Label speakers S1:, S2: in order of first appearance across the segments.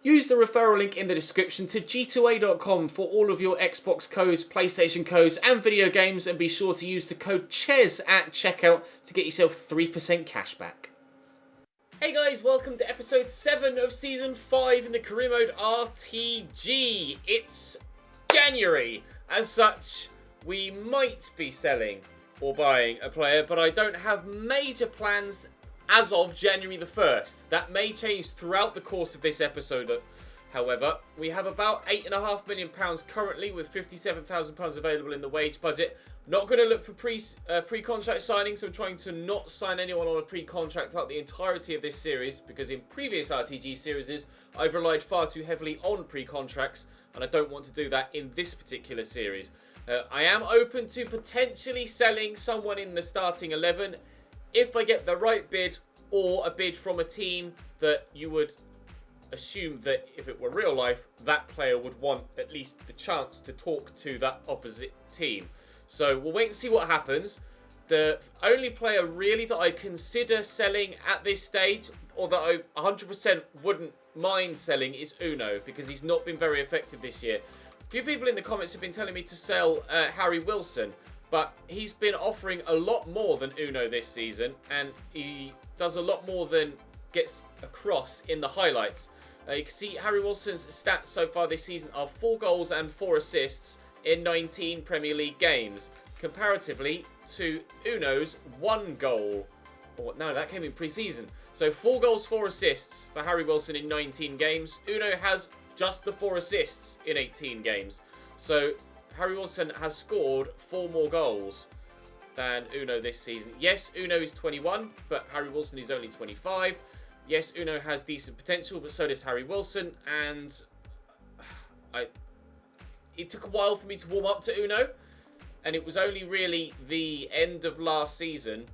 S1: Use the referral link in the description to g2a.com for all of your Xbox codes, PlayStation codes and video games, and be sure to use the code CHES at checkout to get yourself 3% cashback. Hey guys, welcome to episode 7 of season 5 in the career mode RTG. It's January. As such, we might be selling or buying a player, but I don't have major plans as of January the 1st. That may change throughout the course of this episode, however. We have about £8.5 million currently, with £57,000 available in the wage budget. Not going to look for pre-contract signings. I'm trying to not sign anyone on a pre-contract throughout the entirety of this series, because in previous RTG series, I've relied far too heavily on pre-contracts, and I don't want to do that in this particular series. I am open to potentially selling someone in the starting 11 if I get the right bid, or a bid from a team that you would assume that if it were real life, that player would want at least the chance to talk to that opposite team. So we'll wait and see what happens. The only player really that I'd consider selling at this stage, or that I 100% wouldn't mind selling, is Uno, because he's not been very effective this year. A few people in the comments have been telling me to sell Harry Wilson, but he's been offering a lot more than Uno this season, and he does a lot more than gets across in the highlights. You can see Harry Wilson's stats so far this season are 4 goals and 4 assists in 19 Premier League games, comparatively to Uno's 1 goal. Oh, no, that came in pre-season. So 4 goals, 4 assists for Harry Wilson in 19 games. Uno has just the 4 assists in 18 games. So Harry Wilson has scored 4 more goals than Uno this season. Yes, Uno is 21, but Harry Wilson is only 25. Yes, Uno has decent potential, but so does Harry Wilson. And it took a while for me to warm up to Uno. And it was only really the end of last season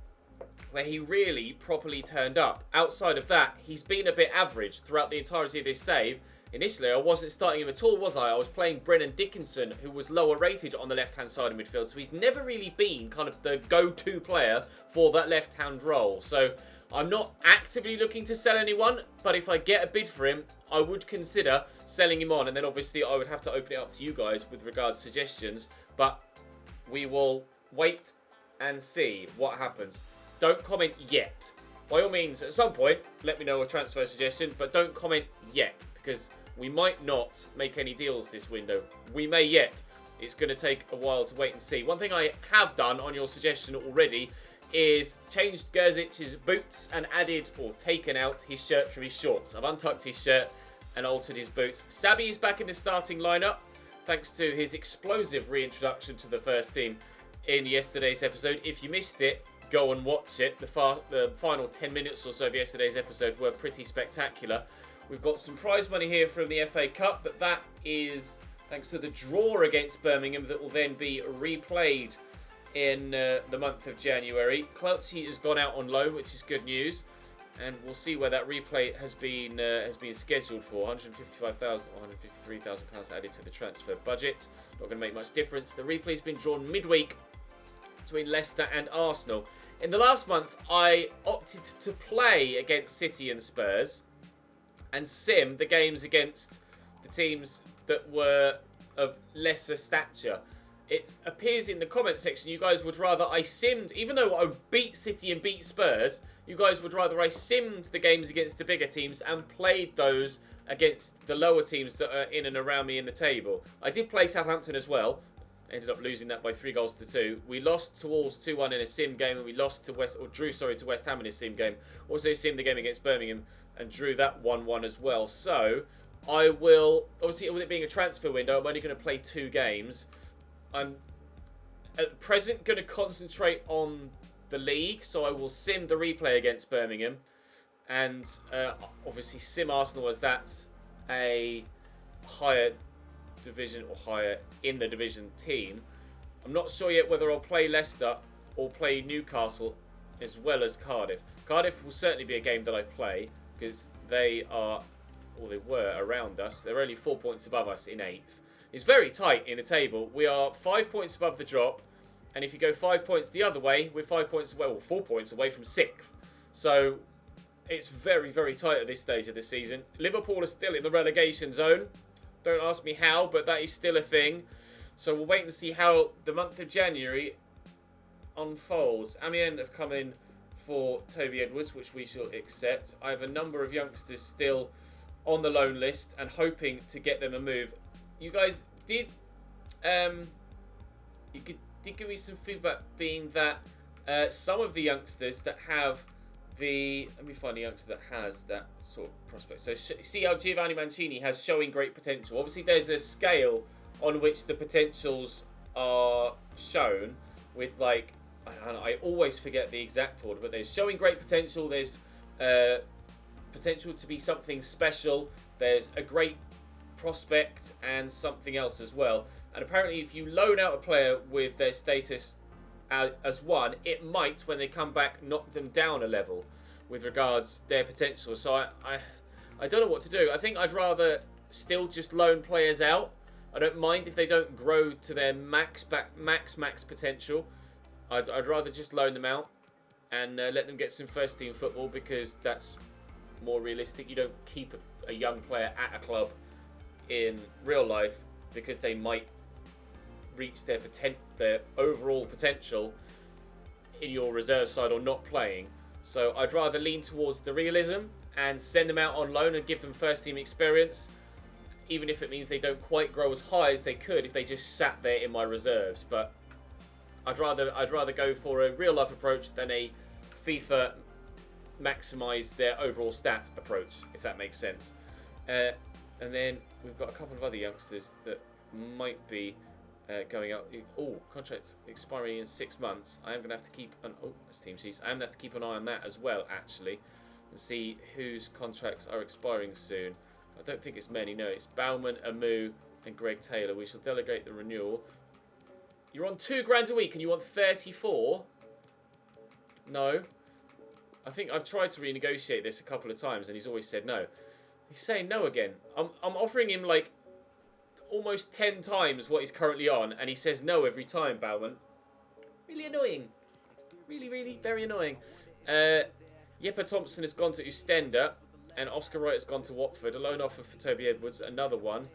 S1: where he really properly turned up. Outside of that, he's been a bit average throughout the entirety of this save. Initially, I wasn't starting him at all, was I? I was playing Brennan Dickinson, who was lower rated on the left-hand side of midfield. So he's never really been kind of the go-to player for that left-hand role. So I'm not actively looking to sell anyone, but if I get a bid for him, I would consider selling him on. And then obviously I would have to open it up to you guys with regards to suggestions. But we will wait and see what happens. Don't comment yet. By all means, at some point, let me know a transfer suggestion, but don't comment yet, because we might not make any deals this window. We may yet. It's going to take a while to wait and see. One thing I have done on your suggestion already is changed Gerzic's boots and added or taken out his shirt from his shorts. I've untucked his shirt and altered his boots. Sabi is back in the starting lineup thanks to his explosive reintroduction to the first team in yesterday's episode. If you missed it, go and watch it. The final 10 minutes or so of yesterday's episode were pretty spectacular. We've got some prize money here from the FA Cup, but that is thanks to the draw against Birmingham that will then be replayed in the month of January. Cloutsy has gone out on loan, which is good news, and we'll see where that replay has been scheduled for. £153,000 added to the transfer budget. Not going to make much difference. The replay's been drawn midweek between Leicester and Arsenal. In the last month, I opted to play against City and Spurs and sim the games against the teams that were of lesser stature. It appears in the comment section you guys would rather I simmed, even though I beat City and beat Spurs, you guys would rather I simmed the games against the bigger teams and played those against the lower teams that are in and around me in the table. I did play Southampton as well. Ended up losing that by 3-2. We lost to Wolves 2-1 in a sim game, and we lost to drew to West Ham in a sim game. Also simmed the game against Birmingham and drew that 1-1 as well. So I will, obviously with it being a transfer window, I'm only going to play 2 games. I'm at present going to concentrate on the league, so I will sim the replay against Birmingham, and obviously sim Arsenal as that's a higher division or higher in the division team. I'm not sure yet whether I'll play Leicester or play Newcastle as well as Cardiff. Cardiff will certainly be a game that I play because they are, or they were, around us. They're only 4 points above us in 8th. It's very tight in the table. We are 5 points above the drop, and if you go 5 points the other way, we're 5 points away, or 4 points away from 6th. So it's very, very tight at this stage of the season. Liverpool are still in the relegation zone. Don't ask me how, but that is still a thing. So we'll wait and see how the month of January unfolds. Amiens have come in for Toby Edwards, which we shall accept. I have a number of youngsters still on the loan list and hoping to get them a move. You guys did did give me some feedback, being that some of the youngsters that have let me find a youngster that has that sort of prospect. So see how Giovanni Mancini has showing great potential. Obviously there's a scale on which the potentials are shown with, like, I always forget the exact order, but there's showing great potential, there's potential to be something special, there's a great prospect, and something else as well. And apparently if you loan out a player with their status as 1, it might, when they come back, knock them down a level with regards their potential. So I don't know what to do. I think I'd rather still just loan players out. I don't mind if they don't grow to their max potential. I'd rather just loan them out and let them get some first team football, because that's more realistic. You don't keep a young player at a club in real life because they might reach their overall potential in your reserve side or not playing. So I'd rather lean towards the realism and send them out on loan and give them first team experience, even if it means they don't quite grow as high as they could if they just sat there in my reserves. But I'd rather go for a real life approach than a FIFA maximise their overall stats approach, if that makes sense. And then we've got a couple of other youngsters that might be going out. Oh, contracts expiring in 6 months. I am going to have to keep an that's team sheets. I am going to have to keep an eye on that as well, actually, and see whose contracts are expiring soon. I don't think it's many. No, it's Bauman, Amu, and Greg Taylor. We shall delegate the renewal. You're on £2,000 a week and you want 34? No. I think I've tried to renegotiate this a couple of times and he's always said no. He's saying no again. I'm offering him like almost 10 times what he's currently on, and he says no every time, Bauman. Really annoying. Really, really very annoying. Jeppe Thompson has gone to Ostenda, and Oscar Wright has gone to Watford. A loan offer for Toby Edwards, another one.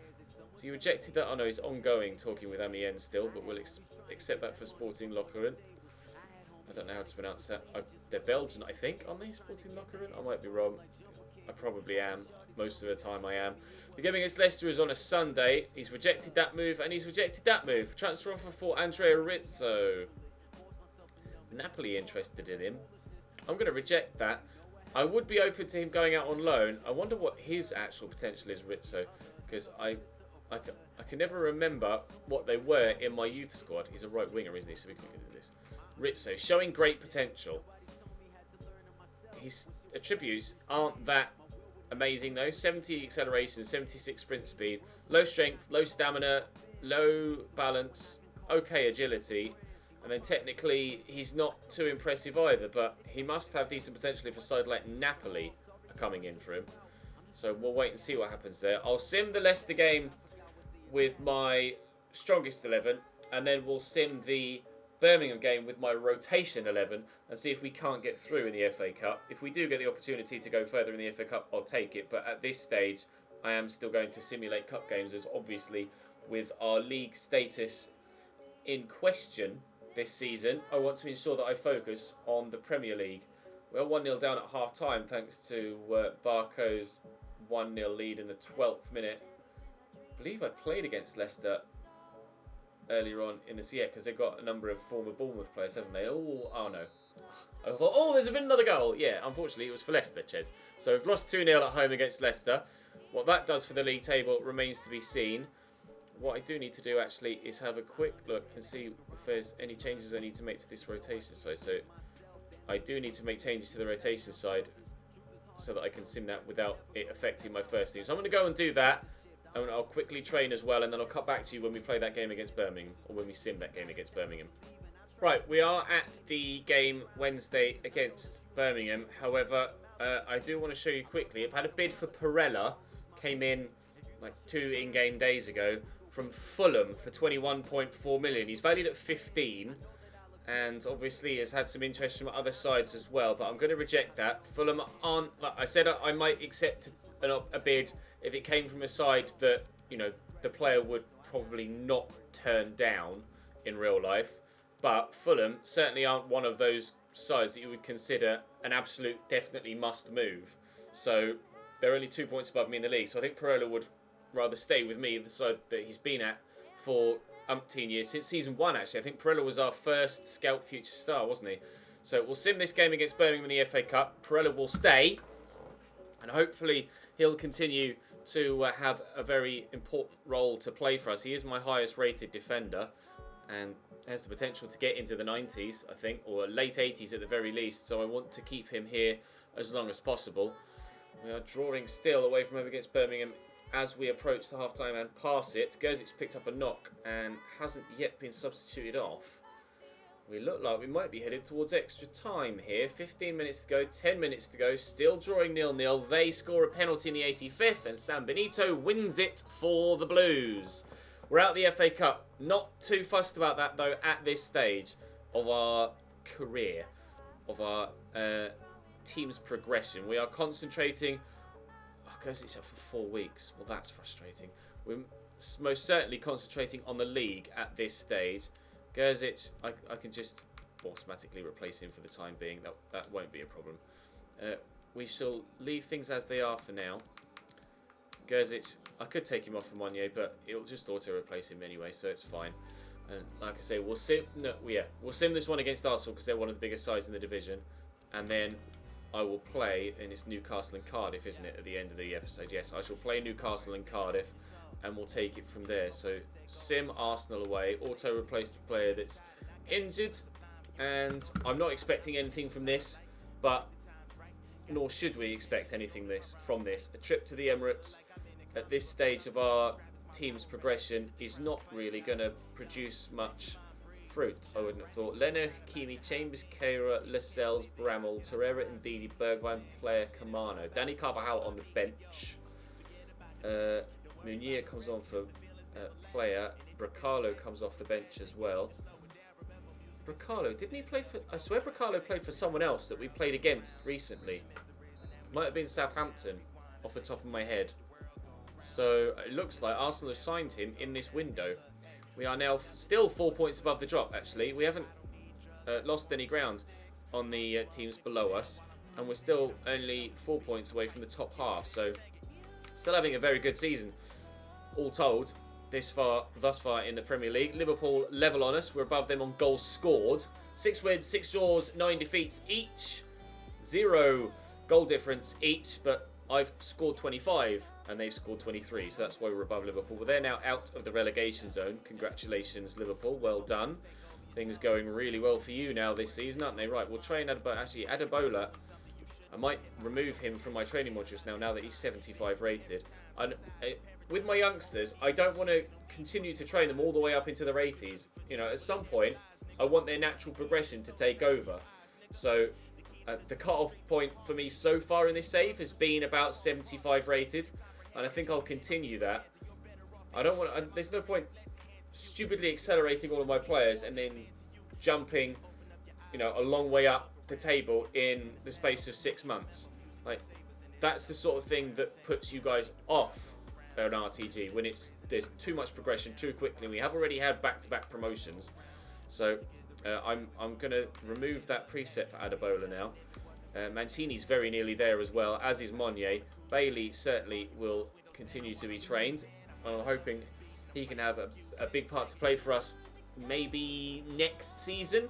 S1: So you rejected that? Oh no, he's ongoing, talking with Amiens still, but we'll accept that for Sporting Lokeren. I don't know how to pronounce that. They're Belgian, I think, aren't they? Sporting Lokeren? I might be wrong. I probably am. Most of the time I am. The game against Leicester is on a Sunday. He's rejected that move, and he's rejected that move. Transfer offer for Andrea Rizzo. Napoli interested in him. I'm going to reject that. I would be open to him going out on loan. I wonder what his actual potential is, Rizzo, because I can never remember what they were in my youth squad. He's a right winger, isn't he? So we can look at this. Rizzo, showing great potential. His attributes aren't that amazing though. 70 acceleration, 76 sprint speed, low strength, low stamina, low balance, okay agility, and then technically he's not too impressive either, but he must have decent potential if a side like Napoli are coming in for him. So we'll wait and see what happens there. I'll sim the Leicester game with my strongest 11, and then we'll sim the Birmingham game with my rotation 11 and see if we can't get through in the FA Cup. If we do get the opportunity to go further in the FA Cup, I'll take it. But at this stage, I am still going to simulate cup games, as obviously with our league status in question this season, I want to ensure that I focus on the Premier League. We're 1-0 down at half-time thanks to Barco's 1-0 lead in the 12th minute. I believe I played against Leicester earlier on in this year, because they've got a number of former Bournemouth players, haven't they? Oh no. I thought, oh, there's been another goal. Yeah, unfortunately, it was for Leicester, Ches. So we've lost 2-0 at home against Leicester. What that does for the league table remains to be seen. What I do need to do, actually, is have a quick look and see if there's any changes I need to make to this rotation side. So I do need to make changes to the rotation side so that I can sim that without it affecting my first team. So I'm going to go and do that. And I'll quickly train as well, and then I'll cut back to you when we play that game against Birmingham, or when we sim that game against Birmingham. Right, we are at the game Wednesday against Birmingham. However, I do want to show you quickly. I've had a bid for Perella, came in like 2 in-game days ago, from Fulham for 21.4 million. He's valued at 15. and obviously has had some interest from other sides as well, but I'm going to reject that. Fulham aren't, like I said, I might accept a bid if it came from a side that, you know, the player would probably not turn down in real life, but Fulham certainly aren't one of those sides that you would consider an absolute definitely must move. So they're only 2 points above me in the league, so I think Pereira would rather stay with me, the side that he's been at for umpteen years, since season 1 actually. I think Pereira was our first Scout Future Star, wasn't he? So we'll sim this game against Birmingham in the FA Cup. Pereira will stay, and hopefully he'll continue to have a very important role to play for us. He is my highest rated defender, and has the potential to get into the 90s, I think, or late 80s at the very least, so I want to keep him here as long as possible. We are drawing still away from home against Birmingham as we approach the half-time and pass it. Gerzic's picked up a knock and hasn't yet been substituted off. We look like we might be headed towards extra time here. 15 minutes to go, 10 minutes to go, still drawing 0-0. They score a penalty in the 85th and San Benito wins it for the Blues. We're out the FA Cup. Not too fussed about that though at this stage of our career, of our team's progression. We are concentrating. Because it's up for 4 weeks. Well, that's frustrating. We're most certainly concentrating on the league at this stage. Gerzic, I can just automatically replace him for the time being. That won't be a problem. We shall leave things as they are for now. Gerzic, I could take him off for Monye, but it'll just auto-replace him anyway, so it's fine. And like I say, we'll sim this one against Arsenal because they're one of the biggest sides in the division. And then I will play, and it's Newcastle and Cardiff, isn't it, at the end of the episode? Yes, I shall play Newcastle and Cardiff, and we'll take it from there. So, sim Arsenal away, auto-replace the player that's injured, and I'm not expecting anything from this, but nor should we expect anything from this. A trip to the Emirates at this stage of our team's progression is not really going to produce much fruit, I wouldn't have thought. Leno, Hakimi, Chambers, Keira, Lascelles, Bramall, Torreira, Ndidi, Bergwijn, Player, Camano. Danny Carvajal on the bench. Munir comes on for Player. Bracalo comes off the bench as well. Bracalo, didn't he play for... I swear Bracalo played for someone else that we played against recently. Might have been Southampton, off the top of my head. So it looks like Arsenal have signed him in this window. We are now still 4 points above the drop, actually. We haven't lost any ground on the teams below us. And we're still only 4 points away from the top half. So, still having a very good season, all told, thus far in the Premier League. Liverpool level on us. We're above them on goals scored. 6 wins, 6 draws, 9 defeats each. 0 goal difference each, but I've scored 25 and they've scored 23, so that's why we're above Liverpool. But they're now out of the relegation zone. Congratulations, Liverpool. Well done. Things going really well for you now this season, aren't they? Right, we'll train Adebayola. Actually, Adebayola, I might remove him from my training modules now that he's 75 rated. And with my youngsters, I don't want to continue to train them all the way up into their 80s. You know, at some point, I want their natural progression to take over. So the cut-off point for me so far in this save has been about 75 rated, and I think I'll continue that. I don't want. There's no point stupidly accelerating all of my players and then jumping, you know, a long way up the table in the space of 6 months. Like, that's the sort of thing that puts you guys off an RTG when there's too much progression too quickly. We have already had back-to-back promotions, so. I'm going to remove that preset for Adebayola now. Mancini's very nearly there as well, as is Monye. Bailey certainly will continue to be trained. I'm hoping he can have a big part to play for us maybe next season.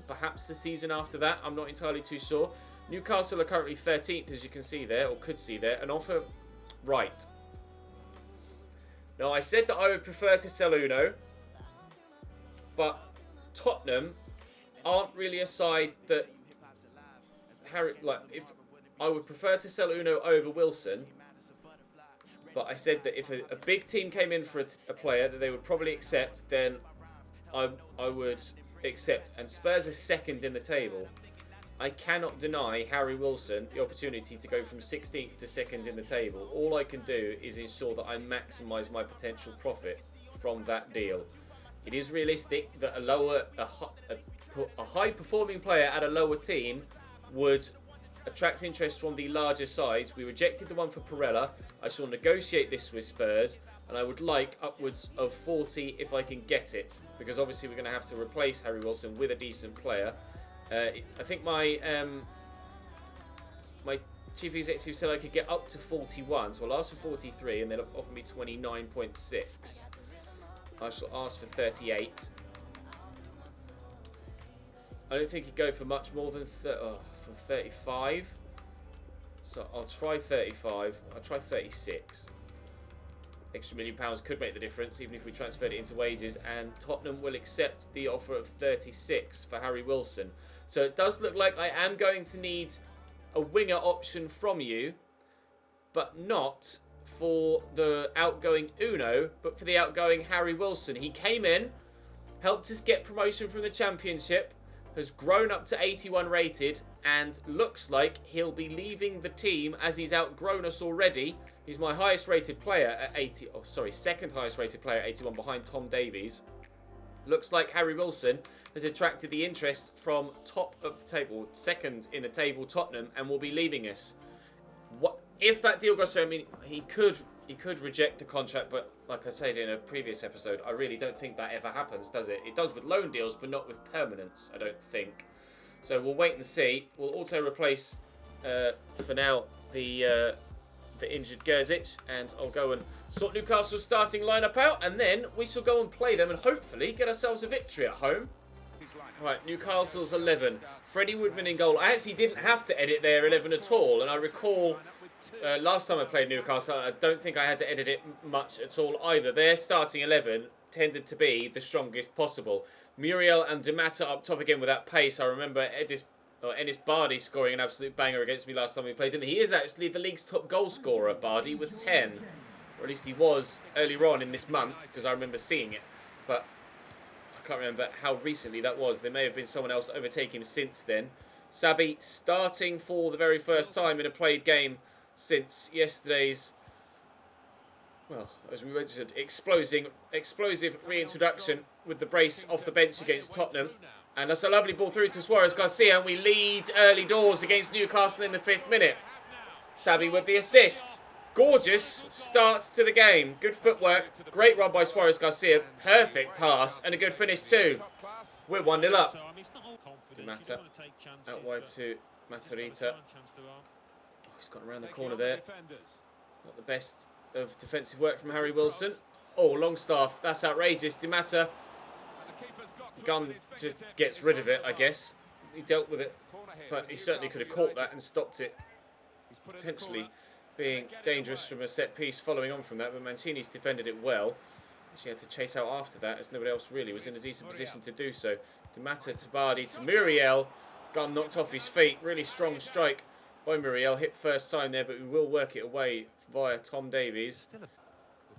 S1: Perhaps the season after that. I'm not entirely too sure. Newcastle are currently 13th, as you can see there, or could see there. An offer right. Now, I said that I would prefer to sell Uno, but Tottenham aren't really a side that if I would prefer to sell Uno over Wilson, but I said that if a big team came in for a player that they would probably accept, then I would accept. And Spurs are second in the table. I cannot deny Harry Wilson the opportunity to go from 16th to second in the table. All I can do is ensure that I maximise my potential profit from that deal. it is realistic that a high-performing player at a lower team would attract interest from the larger sides. We rejected the one for Perella. I shall negotiate this with Spurs, and I would like upwards of 40 if I can get it, because obviously we're going to have to replace Harry Wilson with a decent player. I think my chief executive said I could get up to 41, so I'll ask for 43, and they'll offer me 29.6. I shall ask for 38. I don't think he'd go for much more than from 35. So I'll try 35. I'll try 36. Extra £1 million could make the difference, even if we transferred it into wages. And Tottenham will accept the offer of 36 for Harry Wilson. So it does look like I am going to need a winger option from you, but not for the outgoing Uno, but for the outgoing Harry Wilson. He came in, helped us get promotion from the Championship, has grown up to 81 rated, and looks like he'll be leaving the team as he's outgrown us already. He's my highest rated player at 80. Oh, sorry, second highest rated player at 81 behind Tom Davies. Looks like Harry Wilson has attracted the interest from top of the table, second in the table, Tottenham, and will be leaving us. What if that deal goes through? I mean, he could reject the contract, but like I said in a previous episode, I really don't think that ever happens, does it? It does with loan deals, but not with permanence, I don't think. So we'll wait and see. We'll also replace, for now, the injured Gerzic, and I'll go and sort Newcastle's starting lineup out, and then we shall go and play them and hopefully get ourselves a victory at home. Right, Newcastle's 11. Freddie Woodman in goal. I actually didn't have to edit their 11 at all, and I recall last time I played Newcastle, I don't think I had to edit it much at all either. Their starting 11 tended to be the strongest possible. Muriel and Di Matta up top again with that pace. I remember Ennis Bardi scoring an absolute banger against me last time we played, didn't he? He is actually the league's top goal scorer, Bardi, with 10. Or at least he was earlier on in this month, because I remember seeing it. But I can't remember how recently that was. There may have been someone else overtake him since then. Sabi starting for the very first time in a played game since yesterday's, well, as we mentioned, explosive reintroduction with the brace off the bench against Tottenham. And that's a lovely ball through to Suarez Garcia, and we lead early doors against Newcastle in the 5th minute. Sabi with the assist. Gorgeous start to the game. Good footwork. Great run by Suarez Garcia. Perfect pass and a good finish too. We're 1-0 up. Di Matta out wide to Matarita. Oh, he's got around the corner there. Not the best of defensive work from Harry Wilson. Oh, Longstaff. That's outrageous. Di Matta. Gunn just gets rid of it, I guess. He dealt with it, but he certainly could have caught that and stopped it. Potentially being dangerous from a set piece following on from that, but Mancini's defended it well. She had to chase out after that, as nobody else really was in a decent position to do so. Di Matta to Bardi to Muriel. Gunn knocked off his feet. Really strong strike by Muriel. Hit first time there, but we will work it away via Tom Davies.
S2: There's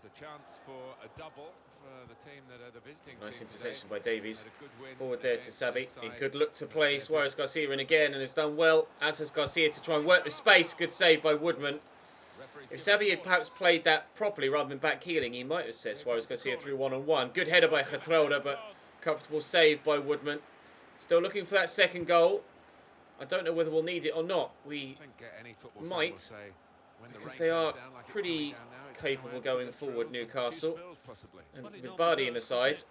S2: a chance for a double. The team that are the visiting
S1: nice
S2: team
S1: interception
S2: today.
S1: by Davies. Forward there to Sabi. He could look to play Suarez Garcia in again and has done well, as has Garcia, to try and work the space. Good save by Woodman. If Sabi had perhaps played that properly rather than back heeling, he might have set Suarez Garcia through 1-on-1. Good header by Getroda, but comfortable save by Woodman. Still looking for that second goal. I don't know whether we'll need it or not. We might, because they are pretty capable going forward, Newcastle. And with Bardi in the side,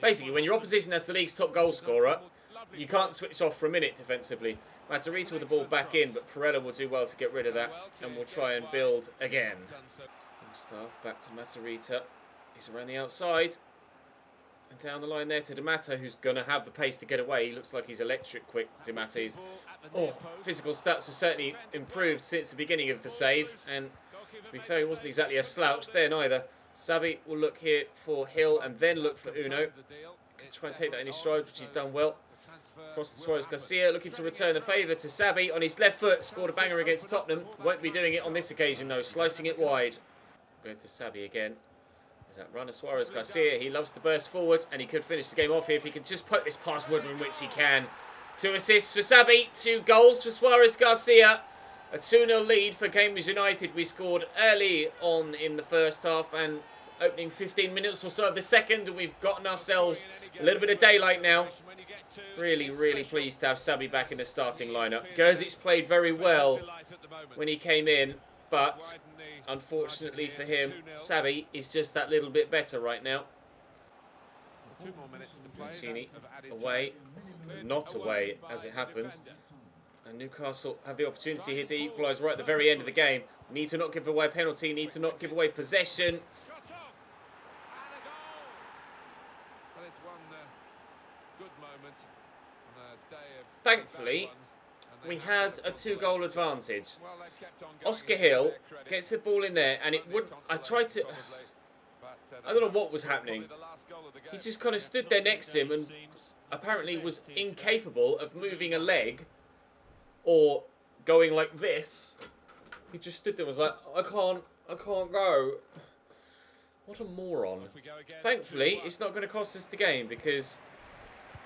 S1: basically when your opposition has the league's top goal scorer, you can't switch off for a minute defensively. Matarita with the ball back in, but Perella will do well to get rid of that, and we'll try and build again. Staff back to Matarita. He's around the outside. And down the line there to Di Matta, who's going to have the pace to get away. He looks like he's electric quick, Di Matta. Physical stats have certainly improved since the beginning of the save. And to be fair, he wasn't exactly a slouch there neither. Sabi will look here for Hill and then look for Uno. Could try and take that in his stride, which he's done well. Cross to Suarez Garcia, looking to return the favour to Sabi on his left foot. Scored a banger against Tottenham. Won't be doing it on this occasion though, slicing it wide. Going to Sabi again. There's that runner, Suarez Garcia. He loves to burst forward, and he could finish the game off here if he could just poke this past Woodman, which he can. 2 assists for Sabi, 2 goals for Suarez Garcia. A 2-0 lead for Cambridge United. We scored early on in the first half, and opening 15 minutes or so of the second, and we've gotten ourselves a little bit of daylight now. Really, really pleased to have Sabi back in the starting lineup. Gerzic's played very well when he came in, but unfortunately for him, Sabi is just that little bit better right now.
S2: 2 more minutes to play.
S1: Mancini away, not away as it happens. And Newcastle have the opportunity here to equalise right at the very end of the game. Need to not give away a penalty, need to not give away possession. Thankfully, we had a 2-goal advantage. Oscar Hill gets the ball in there, and it wouldn't. I tried to. I don't know what was happening. He just kind of stood there next to him and apparently was incapable of moving a leg or going like this. He just stood there and was like, I can't go. What a moron. Thankfully, it's not going to cost us the game because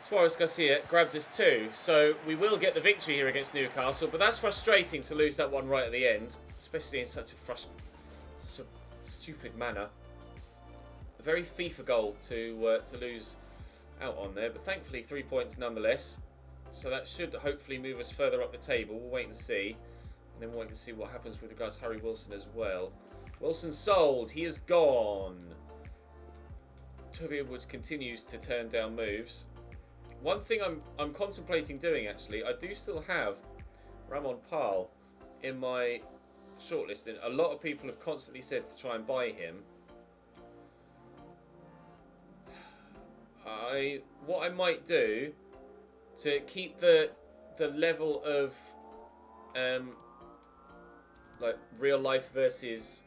S1: Suarez Garcia grabbed us too. So we will get the victory here against Newcastle, but that's frustrating to lose that one right at the end, especially in such a stupid manner. A very FIFA goal to lose out on there, but thankfully 3 points nonetheless. So that should hopefully move us further up the table. We'll wait and see. And then we'll wait and see what happens with regards to Harry Wilson as well. Wilson sold. He is gone. Toby Edwards continues to turn down moves. One thing I'm contemplating doing, actually, I do still have Ramon Pal in my shortlisting. A lot of people have constantly said to try and buy him. What I might do to keep the level of like real life versus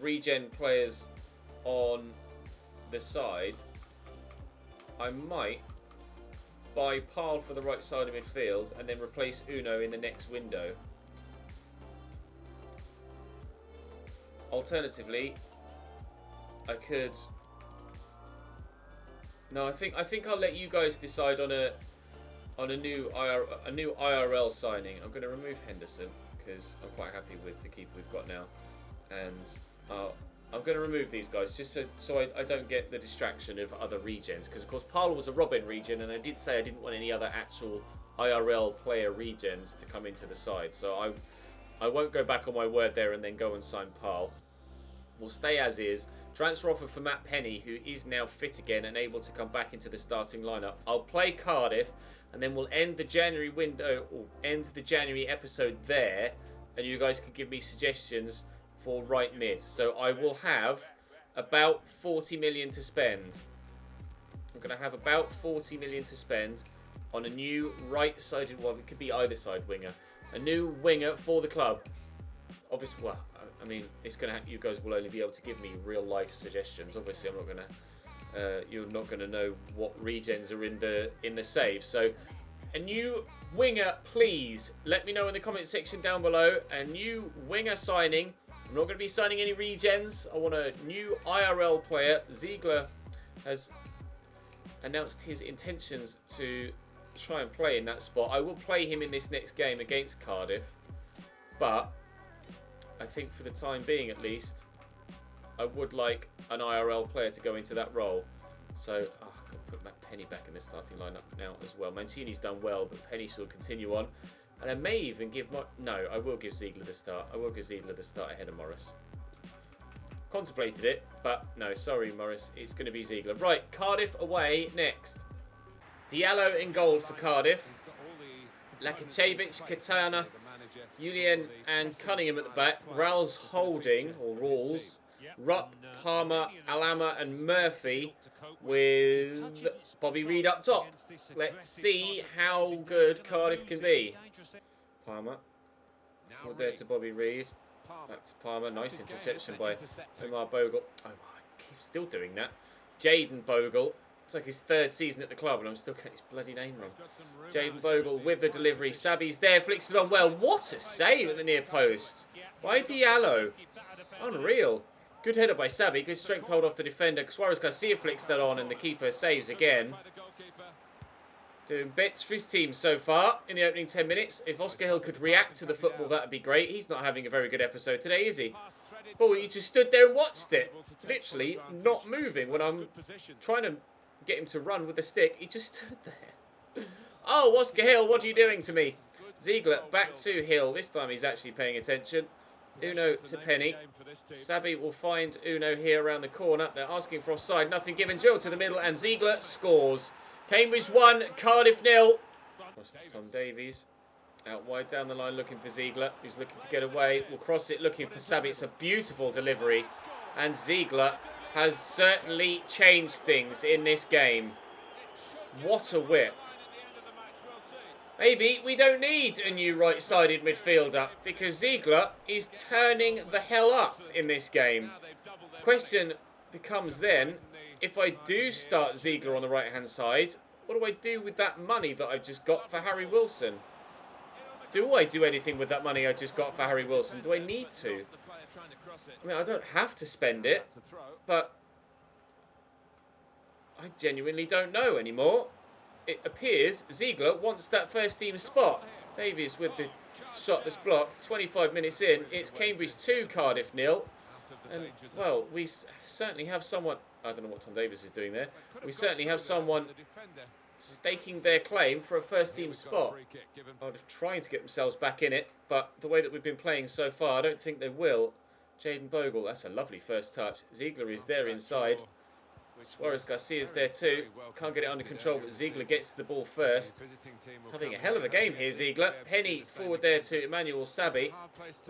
S1: regen players on the side, I might buy Parl for the right side of midfield and then replace Uno in the next window. Alternatively, I could. No, I think I'll let you guys decide on a new IRL signing. I'm going to remove Henderson because I'm quite happy with the keeper we've got now, and I'm going to remove these guys just so I don't get the distraction of other regens, because of course Parl was a Robin regen, and I did say I didn't want any other actual IRL player regens to come into the side, so I won't go back on my word there and then go and sign Parl. We'll stay as is. Transfer offer for Matt Penny, who is now fit again and able to come back into the starting lineup. I'll play Cardiff, and then we'll end the January window, or end the January episode there, and you guys can give me suggestions for right mid. So I will have about 40 million to spend. I'm going to have about 40 million to spend on a new right-sided, well, it could be either side winger. A new winger for the club. Obviously, well, I mean, it's going to. You guys will only be able to give me real life suggestions. Obviously, I'm not going to. You're not going to know what regens are in the save. So, a new winger, please. Let me know in the comment section down below. A new winger signing. I'm not going to be signing any regens. I want a new IRL player. Ziegler has announced his intentions to try and play in that spot. I will play him in this next game against Cardiff, but I think for the time being at least, I would like an IRL player to go into that role. So, I've got to put Matt Penny back in the starting lineup now as well. Mancini's done well, but Penny shall continue on. And I may even give no, I will give Ziegler the start. I will give Ziegler the start ahead of Morris. Contemplated it, but no, sorry Morris, it's going to be Ziegler. Right, Cardiff away next. Diallo in goal for Cardiff. Lakacevic, Katana, Julian and Cunningham at the back. Raul's holding, or Rawls. Rupp, Palmer, Alama and Murphy with Bobby Reid up top. Let's see how good Cardiff can be. Palmer. Forward there to Bobby Reid. Back to Palmer. Nice interception by Omar Bogle. Oh, I keep still doing that. Jaden Bogle. It's like his third season at the club and I'm still getting his bloody name wrong. Jaden Bogle with the delivery. Sabi's there, flicks it on well. What a save at the near post by Diallo. Unreal. Good header by Sabi. Good strength hold off the defender. Suarez Garcia flicks that on and the keeper saves again. Doing bits for his team so far in the opening 10 minutes. If Oscar Hill could react to the football, that would be great. He's not having a very good episode today, is he? Oh, he just stood there and watched it. Literally not moving when I'm trying to get him to run with the stick. He just stood there. Oh, Oscar Hill, what are you doing to me? Ziegler back to Hill. This time he's actually paying attention. Uno to Penny. Sabi will find Uno here around the corner. They're asking for offside. Nothing given. Joe to the middle and Ziegler scores. Cambridge 1, Cardiff 0. Tom Davies out wide down the line looking for Ziegler, who's looking to get away. Will cross it looking for Sabi. It's a beautiful delivery. And Ziegler has certainly changed things in this game. What a whip. Maybe we don't need a new right-sided midfielder because Ziegler is turning the hell up in this game. Question becomes then, if I do start Ziegler on the right-hand side, what do I do with that money that I just got for Harry Wilson? Do I do anything with that money I just got for Harry Wilson? Do I need to? I mean, I don't have to spend it, but I genuinely don't know anymore. It appears Ziegler wants that first-team spot. Davies with the shot that's blocked. 25 minutes in, it's Cambridge 2, Cardiff 0. And, well, we certainly have someone... I don't know what Tom Davies is doing there. We certainly have someone staking their claim for a first-team spot. They're trying to get themselves back in it, but the way that we've been playing so far, I don't think they will. Jaden Bogle, that's a lovely first touch. Ziegler is there inside. Suarez Garcia's there too. Can't get it under control, but Ziegler gets the ball first. Having a hell of a game here, Ziegler. Penny forward there to Emmanuel Sabi.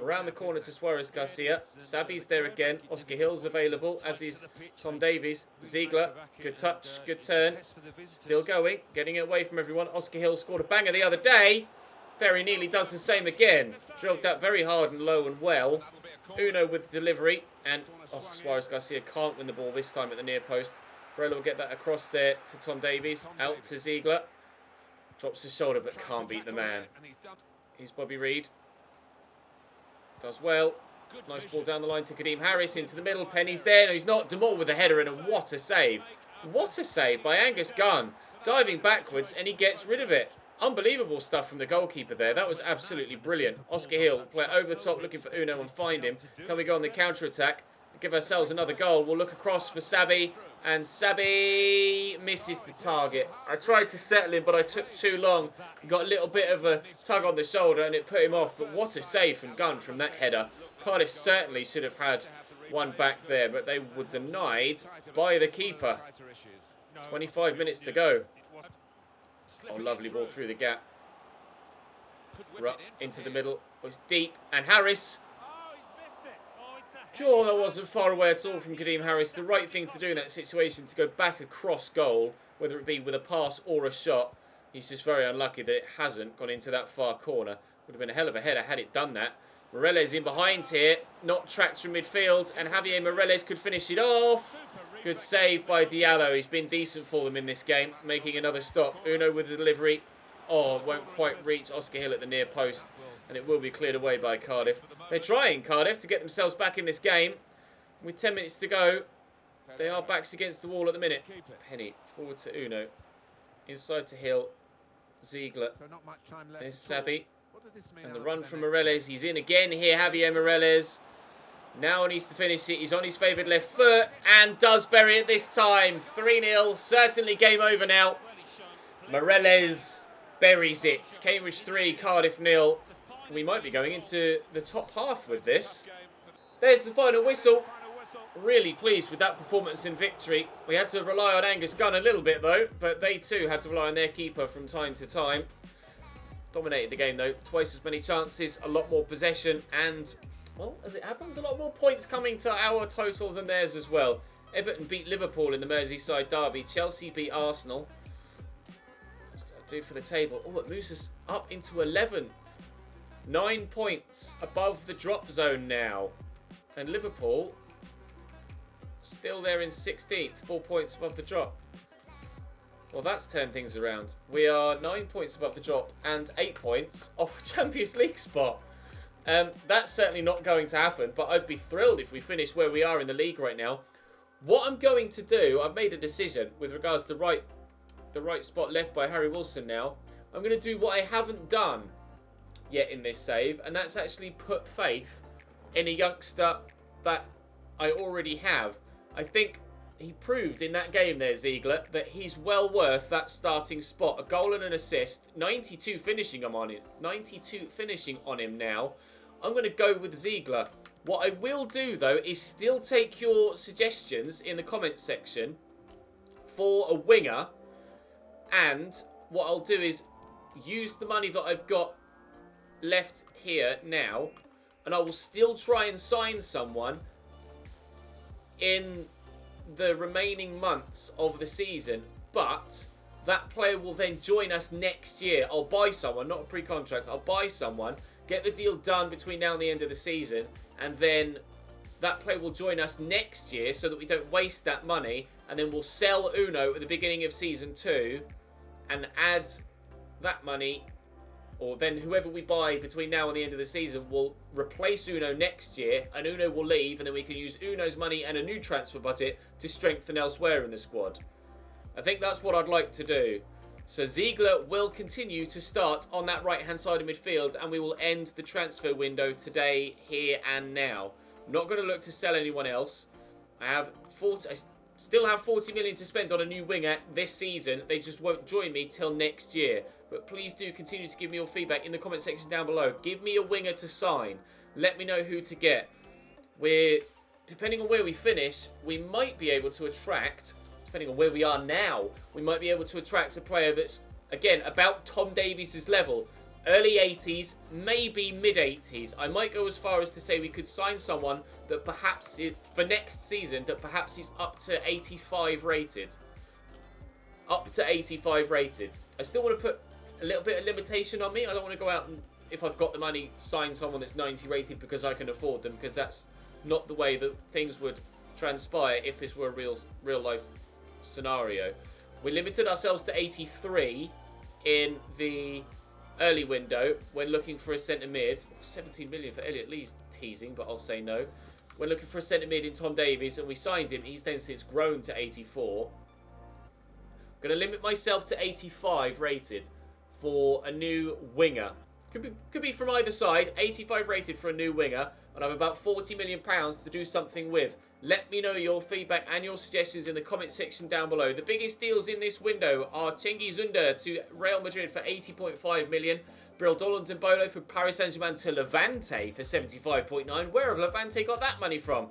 S1: Around the corner to Suarez Garcia. Sabi's there again. Oscar Hill's available, as is Tom Davies. Ziegler, good touch, good turn. Still going, getting it away from everyone. Oscar Hill scored a banger the other day. Very nearly does the same again. Drilled that very hard and low and well. Uno with delivery, and Suarez Garcia can't win the ball this time at the near post. Varela will get that across there to Tom Davies, out to Ziegler. Drops his shoulder but can't beat the man. Here's Bobby Reid. Does well. Nice ball down the line to Kadeem Harris, into the middle. Penny's there. No, he's not. Demore with the header in, and what a save. What a save by Angus Gunn. Diving backwards, and he gets rid of it. Unbelievable stuff from the goalkeeper there. That was absolutely brilliant. Oscar Hill, play over the top looking for Uno and find him. Can we go on the counter-attack? Give ourselves another goal. We'll look across for Sabi. And Sabi misses the target. I tried to settle him, but I took too long. Got a little bit of a tug on the shoulder and it put him off. But what a save from Gunn from that header. Cardiff certainly should have had one back there, but they were denied by the keeper. 25 minutes to go. Oh, lovely ball through the gap. Into the middle. Oh, it's deep. And Harris. Sure, that wasn't far away at all from Kadeem Harris. The right thing to do in that situation, to go back across goal, whether it be with a pass or a shot. He's just very unlucky that it hasn't gone into that far corner. Would have been a hell of a header had it done that. Moreles in behind here. Not tracked from midfield. And Javier Moreles could finish it off. Good save by Diallo. He's been decent for them in this game. Making another stop. Uno with the delivery. Oh, won't quite reach Oscar Hill at the near post. And it will be cleared away by Cardiff. They're trying, Cardiff, to get themselves back in this game. With 10 minutes to go, they are backs against the wall at the minute. Penny, forward to Uno. Inside to Hill. Ziegler. There's Sabi. And the run from Moreles. He's in again here, Javier Moreles. Now needs to finish it. He's on his favoured left foot and does bury it this time. 3-0. Certainly game over now. Moreles buries it. Cambridge 3, Cardiff 0. We might be going into the top half with this. There's the final whistle. Really pleased with that performance and victory. We had to rely on Angus Gunn a little bit though, but they too had to rely on their keeper from time to time. Dominated the game though. Twice as many chances, a lot more possession, and, well, as it happens, a lot more points coming to our total than theirs as well. Everton beat Liverpool in the Merseyside derby. Chelsea beat Arsenal. What's that do for the table? Oh, it moves us up into 11th. 9 points above the drop zone now. And Liverpool still there in 16th. 4 points above the drop. Well, that's turned things around. We are 9 points above the drop and 8 points off a Champions League spot. That's certainly not going to happen, but I'd be thrilled if we finish where we are in the league right now. What I'm going to do, I've made a decision with regards to the right spot left by Harry Wilson now. I'm going to do what I haven't done yet in this save, and that's actually put faith in a youngster that I already have. I think he proved in that game there, Ziegler, that he's well worth that starting spot. A goal and an assist, 92 finishing on it. 92 finishing on him now. I'm going to go with Ziegler. What I will do, though, is still take your suggestions in the comments section for a winger. And what I'll do is use the money that I've got left here now, and I will still try and sign someone in the remaining months of the season, but that player will then join us next year. I'll buy someone, not a pre-contract, I'll buy someone, get the deal done between now and the end of the season, and then that player will join us next year so that we don't waste that money, and then we'll sell Uno at the beginning of season 2 and add that money, or then whoever we buy between now and the end of the season will replace Uno next year, and Uno will leave, and then we can use Uno's money and a new transfer budget to strengthen elsewhere in the squad. I think that's what I'd like to do. So Ziegler will continue to start on that right-hand side of midfield, and we will end the transfer window today, here and now. I'm not going to look to sell anyone else. I still have 40 million to spend on a new winger this season. They just won't join me till next year. But please do continue to give me your feedback in the comment section down below. Give me a winger to sign. Let me know who to get. Depending on where we finish, we might be able to attract, depending on where we are now, we might be able to attract a player that's, again, about Tom Davies' level. Early 80s, maybe mid 80s. I might go as far as to say we could sign someone that perhaps, for next season, that perhaps is up to 85 rated. Up to 85 rated. I still want to put a little bit of limitation on me. I don't want to go out and, if I've got the money, sign someone that's 90 rated because I can afford them, because that's not the way that things would transpire if this were a real life scenario. We limited ourselves to 83 in the early window when looking for a centre mid. 17 million for Elliot Lee's teasing, but I'll say no. When looking for a centre mid in Tom Davies, and we signed him, he's then since grown to 84. I'm going to limit myself to 85 rated for a new winger. Could be from either side. 85 rated for a new winger, and I have about 40 million pounds to do something with. Let me know your feedback and your suggestions in the comment section down below. The biggest deals in this window are Cengiz Ünder to Real Madrid for 80.5 million. Bril and Bolo from Paris Saint-Germain to Levante for 75.9. Where have Levante got that money from?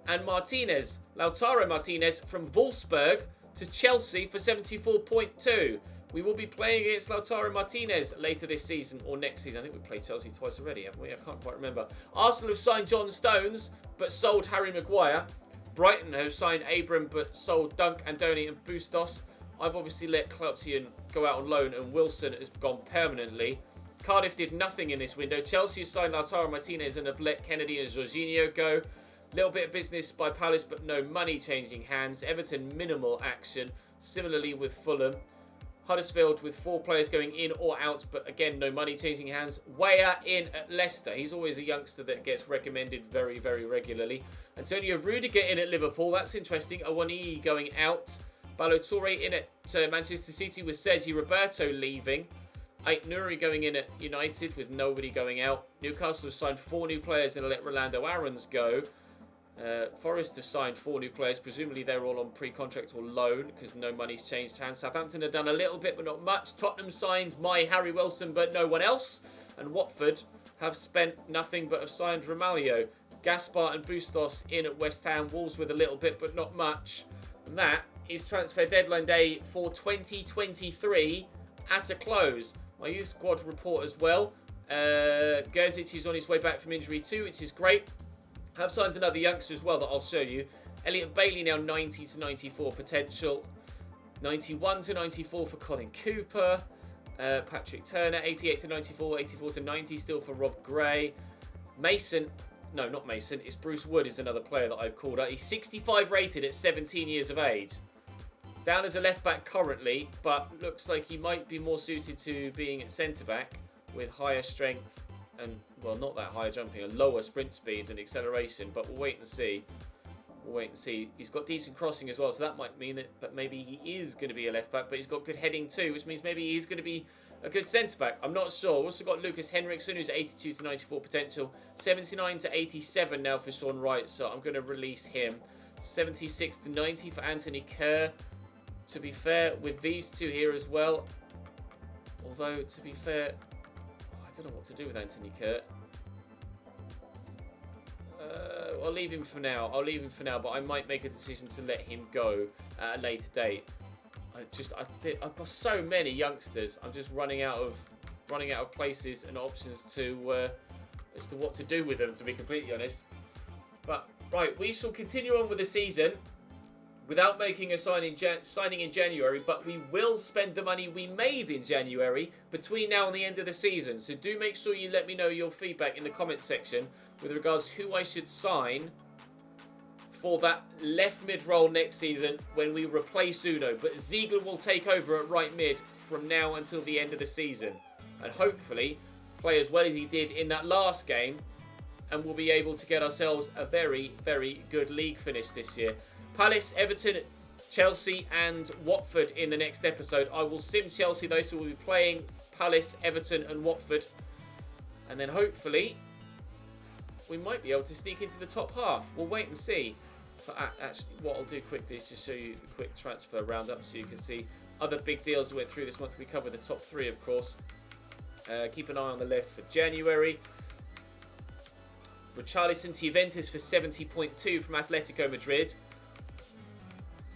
S1: And Lautaro Martinez from Wolfsburg to Chelsea for 74.2. We will be playing against Lautaro Martinez later this season or next season. I think we played Chelsea twice already, haven't we? I can't quite remember. Arsenal have signed John Stones but sold Harry Maguire. Brighton have signed Abram but sold Dunk, Andoni and Bustos. I've obviously let Cloutian go out on loan and Wilson has gone permanently. Cardiff did nothing in this window. Chelsea have signed Lautaro Martinez and have let Kennedy and Jorginho go. Little bit of business by Palace but no money changing hands. Everton minimal action. Similarly with Fulham. Huddersfield with 4 players going in or out, but again, no money changing hands. Weah in at Leicester. He's always a youngster that gets recommended very, very regularly. Antonio Rudiger in at Liverpool. That's interesting. Awoniyi going out. Ballo-Touré in at Manchester City with Sergi Roberto leaving. Ait Nouri going in at United with nobody going out. Newcastle have signed 4 new players and let Rolando Aarons go. Forest have signed 4 new players. Presumably they're all on pre-contract or loan because no money's changed hands. Southampton have done a little bit but not much. Tottenham signed Harry Wilson but no one else. And Watford have spent nothing but have signed Romaglio. Gaspar and Bustos in at West Ham. Wolves with a little bit but not much. And that is transfer deadline day for 2023 at a close. My youth squad report as well. Gerzic is on his way back from injury too, which is great. Have signed another youngster as well that I'll show you. Elliot Bailey now 90 to 94 potential. 91 to 94 for Colin Cooper. Patrick Turner 88 to 94, 84 to 90 still for Rob Gray. Mason, no not Mason, it's Bruce Wood is another player that I've called out. He's 65 rated at 17 years of age. He's down as a left back currently, but looks like he might be more suited to being at centre back with higher strength. And, well, not that high jumping, a lower sprint speed and acceleration, but we'll wait and see. We'll wait and see. He's got decent crossing as well, so that might mean that maybe he is going to be a left back, but he's got good heading too, which means maybe he's going to be a good centre back. I'm not sure. We've also got Lucas Henriksen, who's 82 to 94 potential, 79 to 87 now for Sean Wright, so I'm going to release him. 76 to 90 for Anthony Kerr. To be fair, with these two here as well, although to be fair, I don't know what to do with Anthony Kerr. I'll leave him for now. But I might make a decision to let him go at a later date. I've got so many youngsters. I'm just running out of places and options to as to what to do with them, to be completely honest. But right, we shall continue on with the season without making a signing in January, but we will spend the money we made in January between now and the end of the season. So do make sure you let me know your feedback in the comments section with regards to who I should sign for that left mid role next season when we replace Uno. But Ziegler will take over at right mid from now until the end of the season, and hopefully play as well as he did in that last game, and we'll be able to get ourselves a very, very good league finish this year. Palace, Everton, Chelsea and Watford in the next episode. I will sim Chelsea though, so we'll be playing Palace, Everton and Watford. And then hopefully we might be able to sneak into the top half. We'll wait and see. But actually, what I'll do quickly is just show you the quick transfer roundup so you can see other big deals that went through this month. We cover the top 3, of course. Keep an eye on the left for January. Richarlison to Juventus for 70.2 from Atletico Madrid.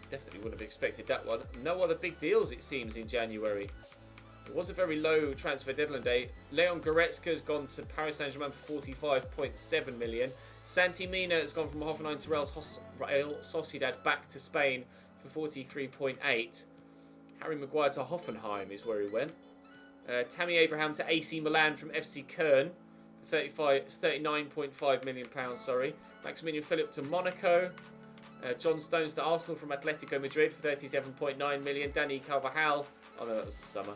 S1: Definitely wouldn't have expected that one. No other big deals, it seems, in January. It was a very low transfer deadline day. Leon Goretzka has gone to Paris Saint-Germain for 45.7 million. Santi Mina has gone from Hoffenheim to Real Sociedad back to Spain for 43.8. Harry Maguire to Hoffenheim is where he went. Tammy Abraham to AC Milan from FC Köln for 39.5 million pounds. Sorry. Maximilian Philip to Monaco. John Stones to Arsenal from Atletico Madrid for 37.9 million. Danny Carvajal. Oh no, that was the summer.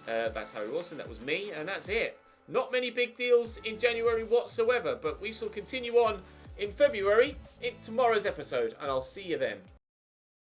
S1: That's Harry Wilson. That was me, and that's it. Not many big deals in January whatsoever, but we shall continue on in February in tomorrow's episode, and I'll see you then.